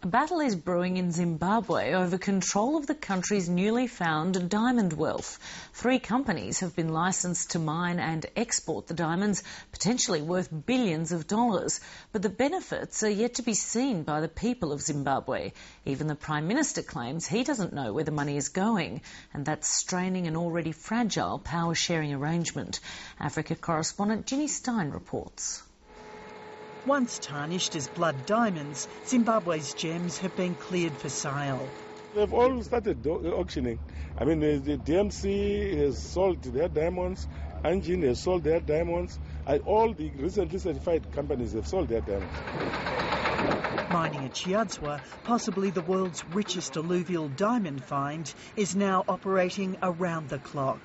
A battle is brewing in Zimbabwe over control of the country's newly found diamond wealth. 3 companies have been licensed to mine and export the diamonds, potentially worth billions of dollars. But the benefits are yet to be seen by the people of Zimbabwe. Even the Prime Minister claims he doesn't know where the money is going, and that's straining an already fragile power-sharing arrangement. Africa correspondent Ginny Stein reports. Once tarnished as blood diamonds, Zimbabwe's gems have been cleared for sale. They've all started auctioning. I mean, the DMC has sold their diamonds, Engine has sold their diamonds, and all the recently certified companies have sold their diamonds. Mining at Chiadzwa, possibly the world's richest alluvial diamond find, is now operating around the clock.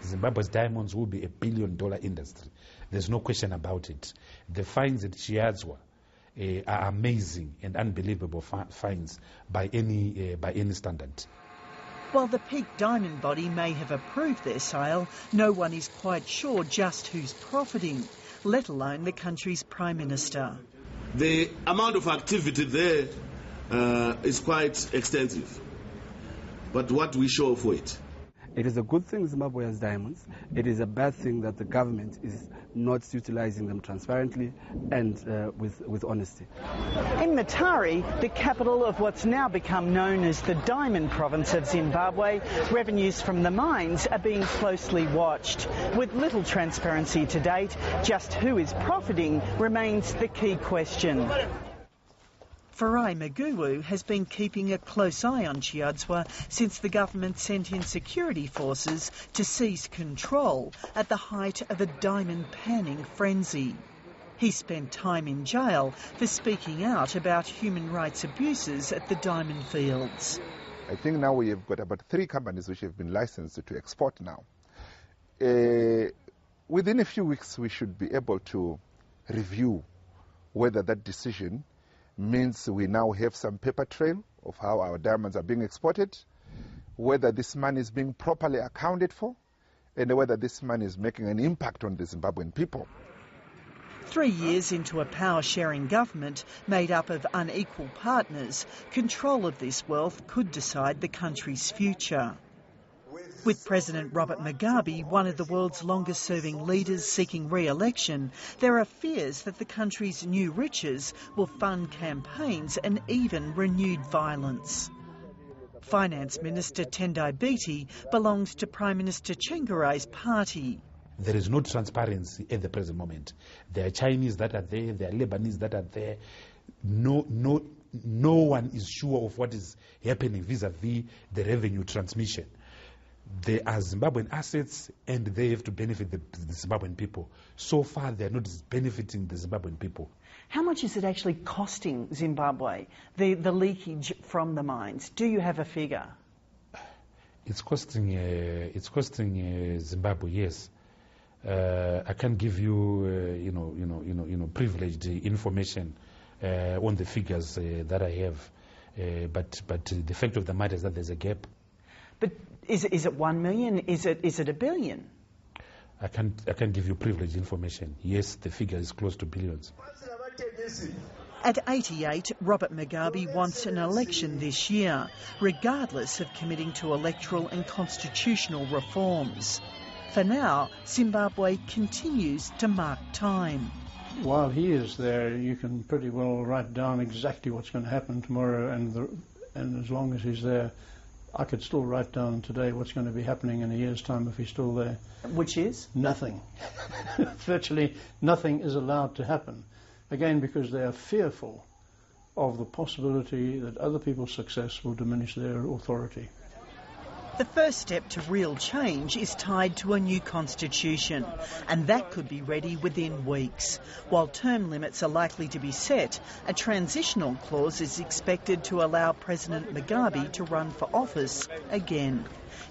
Zimbabwe's diamonds will be $1 billion industry. There's no question about it. The finds at Chiadzwa are amazing and unbelievable finds by any standard. While the Peak Diamond Body may have approved their sale, no one is quite sure just who's profiting, let alone the country's Prime Minister. The amount of activity there is quite extensive, but what we show for it? It is a good thing Zimbabwe has diamonds. It is a bad thing that the government is not utilising them transparently and with honesty. In Matari, the capital of what's now become known as the Diamond Province of Zimbabwe, revenues from the mines are being closely watched. With little transparency to date, just who is profiting remains the key question. Farai Maguwu has been keeping a close eye on Chiadzwa since the government sent in security forces to seize control at the height of a diamond panning frenzy. He spent time in jail for speaking out about human rights abuses at the diamond fields. I think now we have got about 3 companies which have been licensed to export now. Within a few weeks we should be able to review whether that decision means we now have some paper trail of how our diamonds are being exported, whether this money is being properly accounted for, and whether this money is making an impact on the Zimbabwean people. 3 years into a power-sharing government made up of unequal partners, control of this wealth could decide the country's future. With President Robert Mugabe, one of the world's longest-serving leaders, seeking re-election, there are fears that the country's new riches will fund campaigns and even renewed violence. Finance Minister Tendai Biti belongs to Prime Minister Tshengurai's party. There is no transparency at the present moment. There are Chinese that are there, there are Lebanese that are there. No one is sure of what is happening vis-à-vis the revenue transmission. They are Zimbabwean assets and they have to benefit the Zimbabwean people. So far, they are not benefiting the Zimbabwean people. How much is it actually costing Zimbabwe, the leakage from the mines? Do you have a figure? It's costing Zimbabwe, yes. I can't give you, privileged information on the figures that I have. But the fact of the matter is that there's a gap. But is it 1 million? Is it $1 billion? I can't give you privileged information. Yes, the figure is close to billions. At 88, Robert Mugabe wants an election this year, regardless of committing to electoral and constitutional reforms. For now, Zimbabwe continues to mark time. While he is there, you can pretty well write down exactly what's going to happen tomorrow, and as long as he's there, I could still write down today what's going to be happening in a year's time if he's still there. Which is? Nothing. Virtually nothing is allowed to happen. Again, because they are fearful of the possibility that other people's success will diminish their authority. The first step to real change is tied to a new constitution, and that could be ready within weeks. While term limits are likely to be set, a transitional clause is expected to allow President Mugabe to run for office again.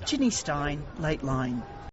Ginny Stein, Lateline.